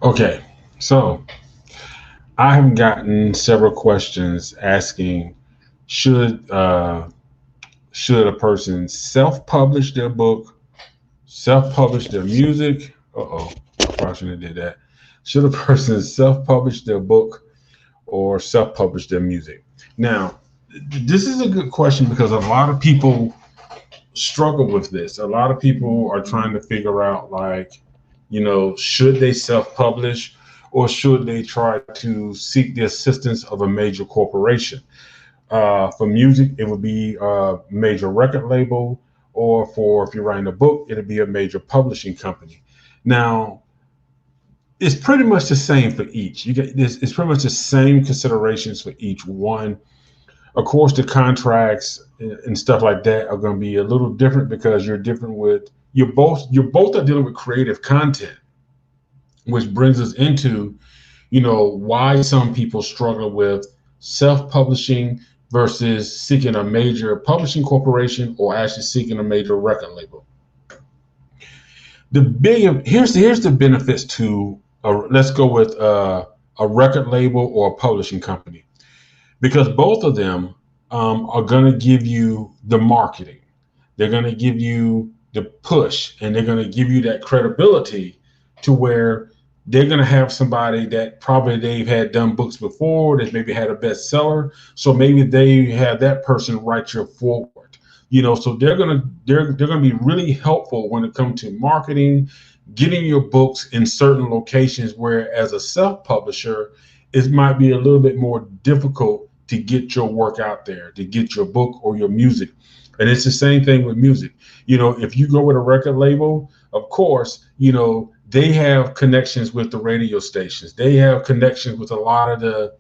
Okay, so I have gotten several questions asking should should a person self-publish their book, self-publish their music? Uh-oh, I probably shouldn't have did that. Should a person self-publish their book or self-publish their music? Now, this is a good question because a lot of people struggle with this. A lot of people are trying to figure out, like, should they self-publish or should they try to seek the assistance of a major corporation? For music, it would be a major record label, or for if you're writing a book, it'd be a major publishing company. Now, it's pretty much the same for each. You get this. It's pretty much the same considerations for each one. Of course, the contracts and stuff like that are going to be a little different because you're both are dealing with creative content, which brings us into why some people struggle with self-publishing versus seeking a major publishing corporation or actually seeking a major record label. Here's the benefits to let's go with a record label or a publishing company, because both of them are going to give you the marketing. They're going to give you the push, and they're going to give you that credibility to where they're going to have somebody that probably they've had done books before, that maybe had a bestseller. So maybe they have that person write your forward. So they're going to be really helpful when it comes to marketing, getting your books in certain locations where as a self-publisher, it might be a little bit more difficult to get your work out there, to get your book or your music. And it's the same thing with music. If you go with a record label, of course, they have connections with the radio stations. They have connections with a lot of the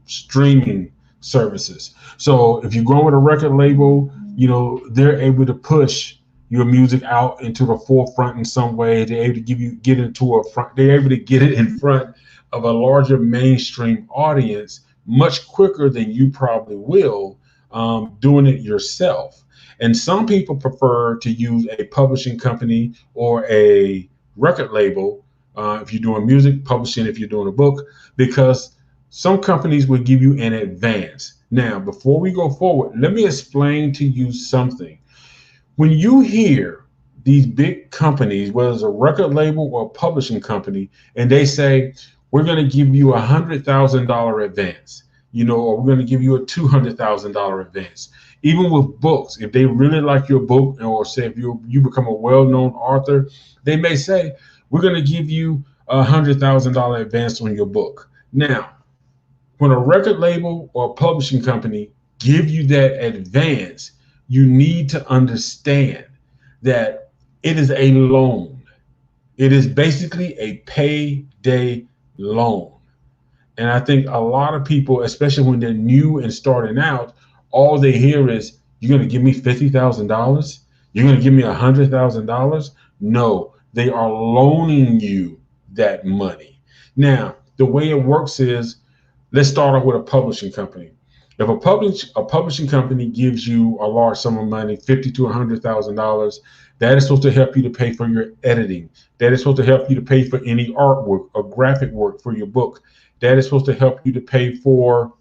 streaming services. So if you go with a record label, they're able to push your music out into the forefront in some way. They're able to get into a front. They're able to get it in front of a larger mainstream audience much quicker than you probably will doing it yourself. And some people prefer to use a publishing company or a record label if you're doing music, publishing if you're doing a book, because some companies will give you an advance. Now, before we go forward, let me explain to you something. When you hear these big companies, whether it's a record label or a publishing company, and they say, we're going to give you $100,000 advance, or we're going to give you a $200,000 advance. Even with books, if they really like your book, or say if you become a well-known author, they may say, we're going to give you $100,000 advance on your book. Now, when a record label or a publishing company give you that advance, you need to understand that it is a loan. It is basically a payday loan. And I think a lot of people, especially when they're new and starting out, all they hear is, you're going to give me $50,000? You're going to give me $100,000? No, they are loaning you that money. Now, the way it works is, let's start off with a publishing company. If a publishing company gives you a large sum of money, $50,000 to $100,000, that is supposed to help you to pay for your editing. That is supposed to help you to pay for any artwork or graphic work for your book. That is supposed to help you to pay for,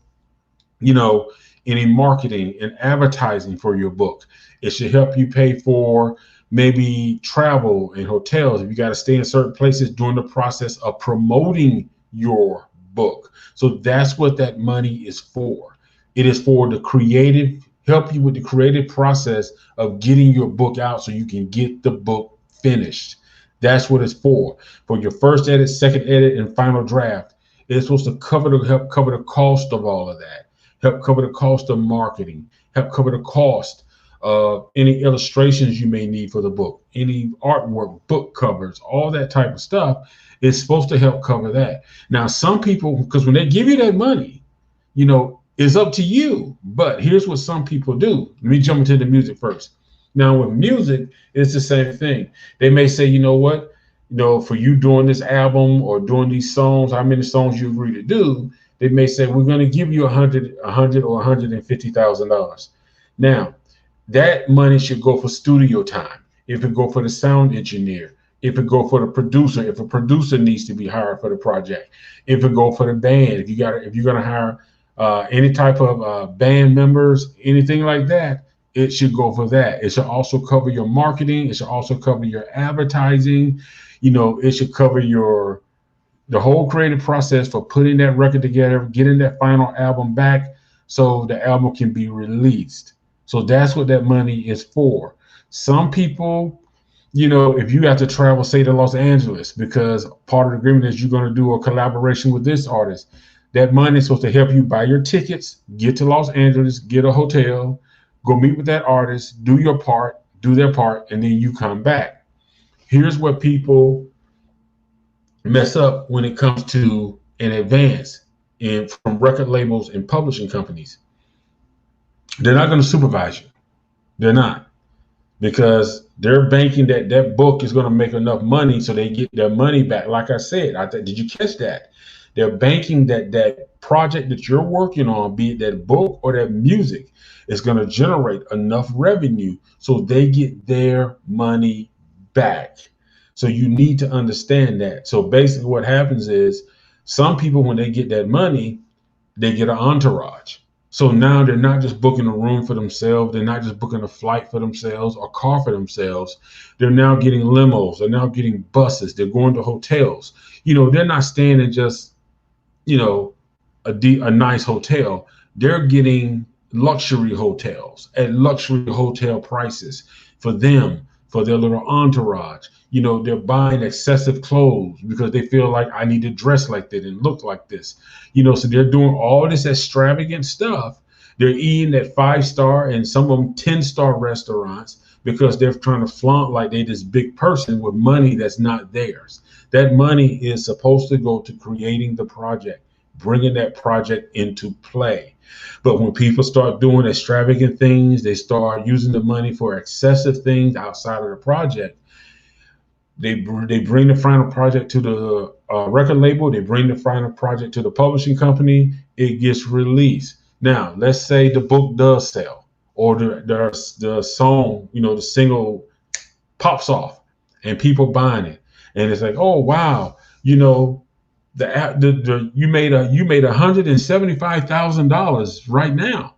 you know, any marketing and advertising for your book. It should help you pay for maybe travel and hotels if you got to stay in certain places during the process of promoting your book. So that's what that money is for. It is for the creative, help you with the creative process of getting your book out so you can get the book finished. That's what it's for your first edit, second edit, and final draft. It's supposed to help cover the cost of all of that, help cover the cost of marketing, help cover the cost of any illustrations you may need for the book, any artwork, book covers, all that type of stuff is supposed to help cover that. Now, some people, because when they give you that money, it's up to you. But here's what some people do. Let me jump into the music first. Now, with music, it's the same thing. They may say, you know what, for you doing this album or doing these songs, how many songs you agree to do, they may say, we're going to give you a hundred or $150,000. Now, that money should go for studio time. It could go for the sound engineer. if it go for the producer, if a producer needs to be hired for the project, if it go for the band, if you're gonna hire any type of band members, anything like that, it should go for that. It should also cover your marketing. It should also cover your advertising. It should cover the whole creative process for putting that record together, getting that final album back so the album can be released. So that's what that money is for. Some people, if you have to travel, say, to Los Angeles, because part of the agreement is you're going to do a collaboration with this artist, that money is supposed to help you buy your tickets, get to Los Angeles, get a hotel, go meet with that artist, do your part, do their part, and then you come back. Here's what people mess up when it comes to an advance from record labels and publishing companies. They're not going to supervise you. They're not, because they're banking that book is going to make enough money so they get their money back. Like I said, did you catch that? They're banking that project that you're working on, be it that book or that music, is going to generate enough revenue so they get their money back. So you need to understand that. So basically what happens is some people, when they get that money, they get an entourage. So now they're not just booking a room for themselves. They're not just booking a flight for themselves or car for themselves. They're now getting limos. They're now getting buses. They're going to hotels. They're not staying in just, a nice hotel. They're getting luxury hotels at luxury hotel prices for them, for their little entourage. They're buying excessive clothes because they feel like, I need to dress like that and look like this. So they're doing all this extravagant stuff. They're eating at 5-star and some of them 10-star restaurants because they're trying to flaunt like they're this big person with money that's not theirs. That money is supposed to go to creating the project, bringing that project into play. But when people start doing extravagant things, they start using the money for excessive things outside of the project. They bring the final project to the record label. They bring the final project to the publishing company. It gets released. Now, let's say the book does sell, or the song, the single pops off, and people buying it, and it's like, oh wow, you made $175,000 right now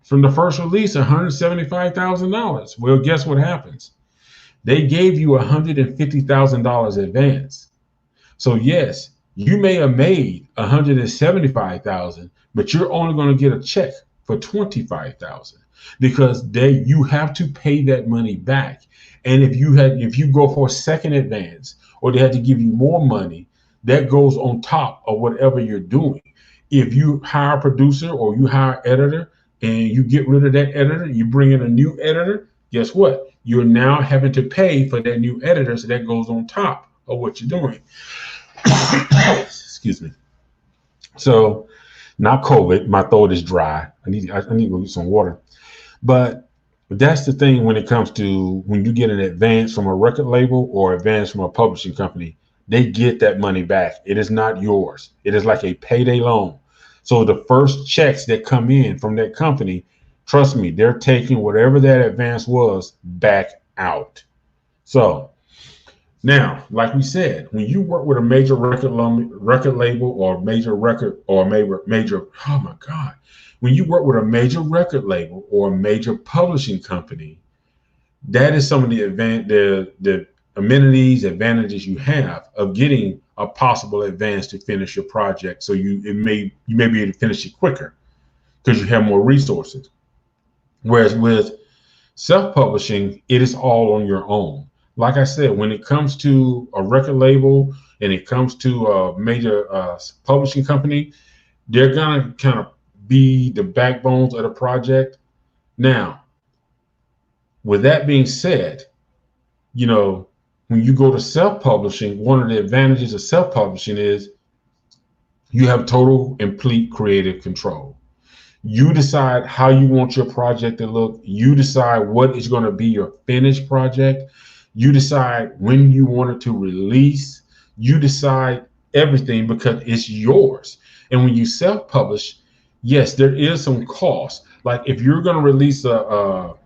from the first release. $175,000. Well, guess what happens? They gave you $150,000 advance. So yes, you may have made $175,000, but you're only going to get a check for $25,000 because you have to pay that money back. And if you go for a second advance, or they had to give you more money, that goes on top of whatever you're doing. If you hire a producer or you hire an editor and you get rid of that editor, you bring in a new editor, guess what? You're now having to pay for that new editor, so that goes on top of what you're doing. Excuse me. So, not COVID. My throat is dry. I need to go get some water. But that's the thing when it comes to when you get an advance from a record label or advance from a publishing company, they get that money back. It is not yours. It is like a payday loan. So the first checks that come in from that company, trust me, they're taking whatever that advance was back out. So now, like we said, when you work with a major record label or major when you work with a major record label or a major publishing company, that is some of the amenities, advantages you have of getting a possible advance to finish your project. So you may be able to finish it quicker because you have more resources. Whereas with self-publishing, it is all on your own. Like I said, when it comes to a record label and it comes to a major publishing company, they're gonna kind of be the backbones of the project. Now, with that being said, when you go to self-publishing, one of the advantages of self-publishing is you have total, complete creative control. You decide how you want your project to look. You decide what is going to be your finished project. You decide when you want it to release. You decide everything because it's yours. And when you self-publish, yes, there is some cost. Like if you're going to release some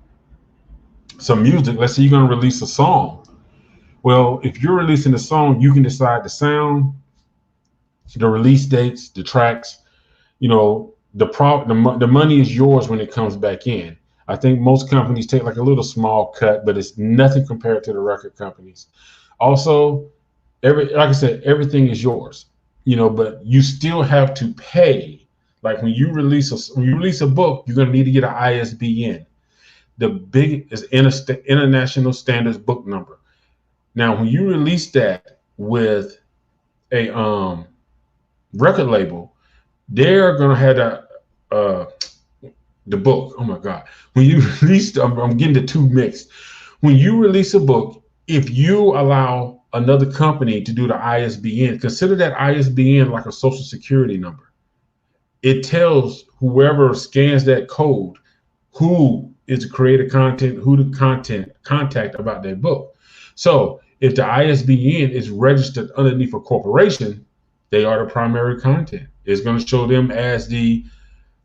music, let's say you're going to release a song. Well, if you're releasing a song, you can decide the sound, the release dates, the tracks. You know, the money is yours when it comes back in. I think most companies take like a little small cut, but it's nothing compared to the record companies. Also, like I said, everything is yours. You know, but you still have to pay. Like when you release a book, you're gonna need to get an ISBN. The big is International Standards Book Number. Now, when you release that with a record label, they're gonna have uh, the book. Oh my God! When you release, I'm getting the two mixed. When you release a book, if you allow another company to do the ISBN, consider that ISBN like a social security number. It tells whoever scans that code who is the creator content, who the content contact about their book. So if the ISBN is registered underneath a corporation, they are the primary content. It's going to show them as the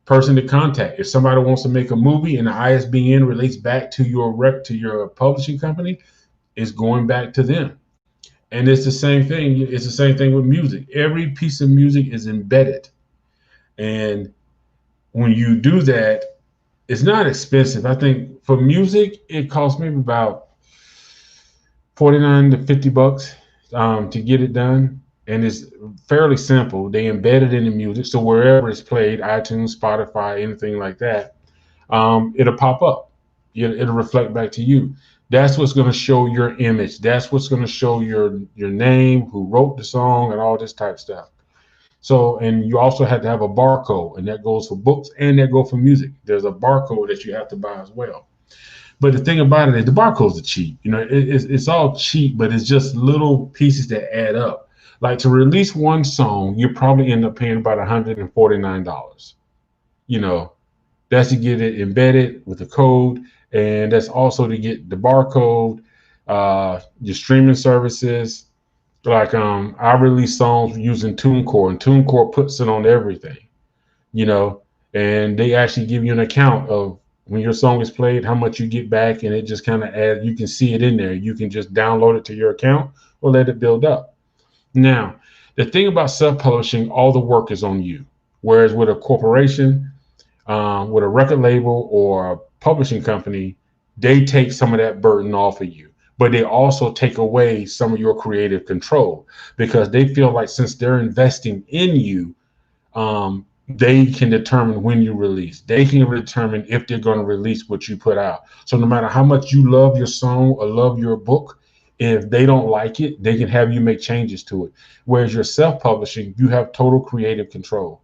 person to contact. If somebody wants to make a movie and the ISBN relates back to your publishing company, it's going back to them. And it's the same thing. It's the same thing with music. Every piece of music is embedded. And when you do that, it's not expensive. I think for music, it costs maybe about 49 to 50 bucks to get it done. And it's fairly simple. They embed it in the music. So wherever it's played, iTunes, Spotify, anything like that, it'll pop up. It'll reflect back to you. That's what's going to show your image. That's what's going to show your name, who wrote the song, and all this type of stuff. So, and you also have to have a barcode, and that goes for books and that goes for music. There's a barcode that you have to buy as well. But the thing about it is the barcodes are cheap. You know, it's all cheap, but it's just little pieces that add up. Like to release one song, you probably end up paying about $149. You know, that's to get it embedded with the code, and that's also to get the barcode, your streaming services. Like I release songs using TuneCore, and TuneCore puts it on everything, you know, and they actually give you an account of when your song is played, how much you get back, and it just kind of adds. You can see it in there. You can just download it to your account or let it build up. Now, the thing about self-publishing, all the work is on you, whereas with a corporation, with a record label or a publishing company, they take some of that burden off of you. But they also take away some of your creative control because they feel like since they're investing in you, they can determine when you release. They can determine if they're going to release what you put out. So no matter how much you love your song or love your book, if they don't like it, they can have you make changes to it. Whereas you're self-publishing, you have total creative control.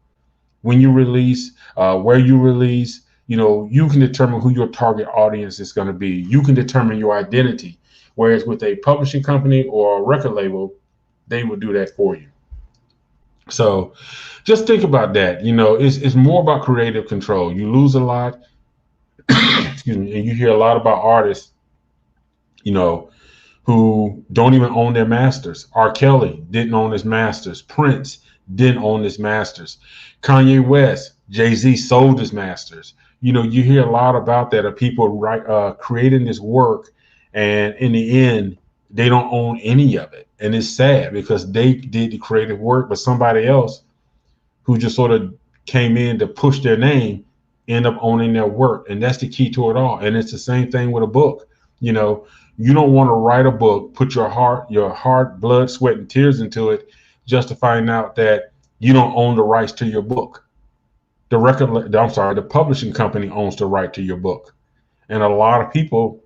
When you release, where you release, you know, you can determine who your target audience is going to be. You can determine your identity. Whereas with a publishing company or a record label, they will do that for you. So just think about that. You know, it's more about creative control. You lose a lot, excuse me, and you hear a lot about artists, you know, who don't even own their masters. R. Kelly didn't own his masters. Prince didn't own his masters. Kanye West, Jay-Z sold his masters. You know, you hear a lot about that of people creating this work, and in the end, they don't own any of it. And it's sad because they did the creative work, but somebody else who just sort of came in to push their name end up owning their work. And that's the key to it all. And it's the same thing with a book. You know, you don't want to write a book, put your heart, blood, sweat, and tears into it just to find out that you don't own the rights to your book. The publishing company owns the right to your book. And a lot of people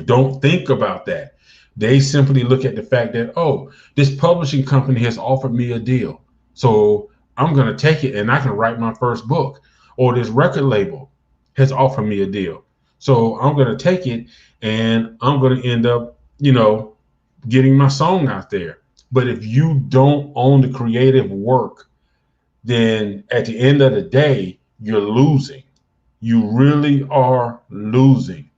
don't think about that. They simply look at the fact that, oh, this publishing company has offered me a deal. So I'm going to take it and I can write my first book. Or this record label has offered me a deal. So I'm going to take it and I'm going to end up, you know, getting my song out there. But if you don't own the creative work, then at the end of the day, you're losing. You really are losing.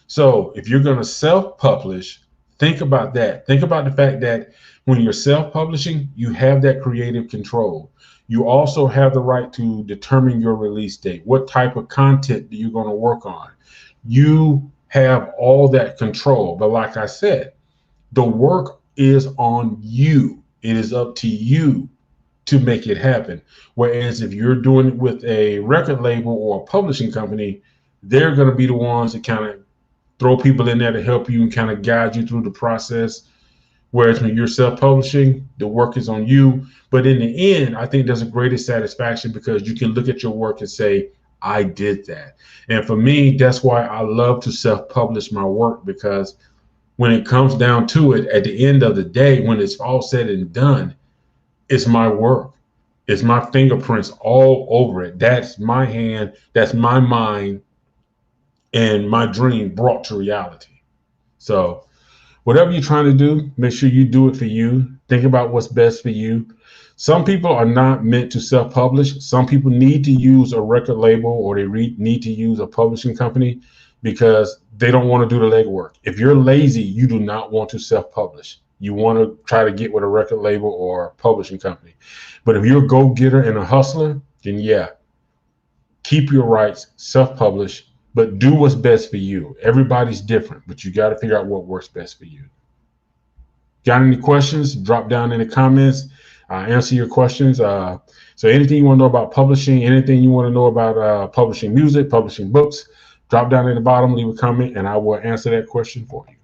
So if you're going to self-publish, think about that. Think about the fact that when you're self-publishing, you have that creative control. You also have the right to determine your release date. What type of content are you going to work on? You have all that control. But like I said, The work is on you. It is up to you to make it happen. Whereas if you're doing it with a record label or a publishing company, they're going to be the ones that kind of throw people in there to help you and kind of guide you through the process. Whereas when you're self-publishing, the work is on you. But in the end, I think there's a greater satisfaction because you can look at your work and say, I did that. And for me, that's why I love to self-publish my work, because when it comes down to it, at the end of the day, when it's all said and done, it's my work. It's my fingerprints all over it. That's my hand, that's my mind, and my dream brought to reality. So whatever you're trying to do, make sure you do it for you. Think about what's best for you. Some people are not meant to self-publish. Some people need to use a record label, or they need to use a publishing company because they don't want to do the legwork. If you're lazy, you do not want to self-publish. You want to try to get with a record label or a publishing company. But if you're a go-getter and a hustler, then yeah, keep your rights, self-publish, but do what's best for you. Everybody's different, but you got to figure out what works best for you. Got any questions? Drop down in the comments. I'll answer your questions. So anything you want to know about publishing, anything you want to know about publishing music, publishing books, drop down in the bottom, leave a comment, and I will answer that question for you.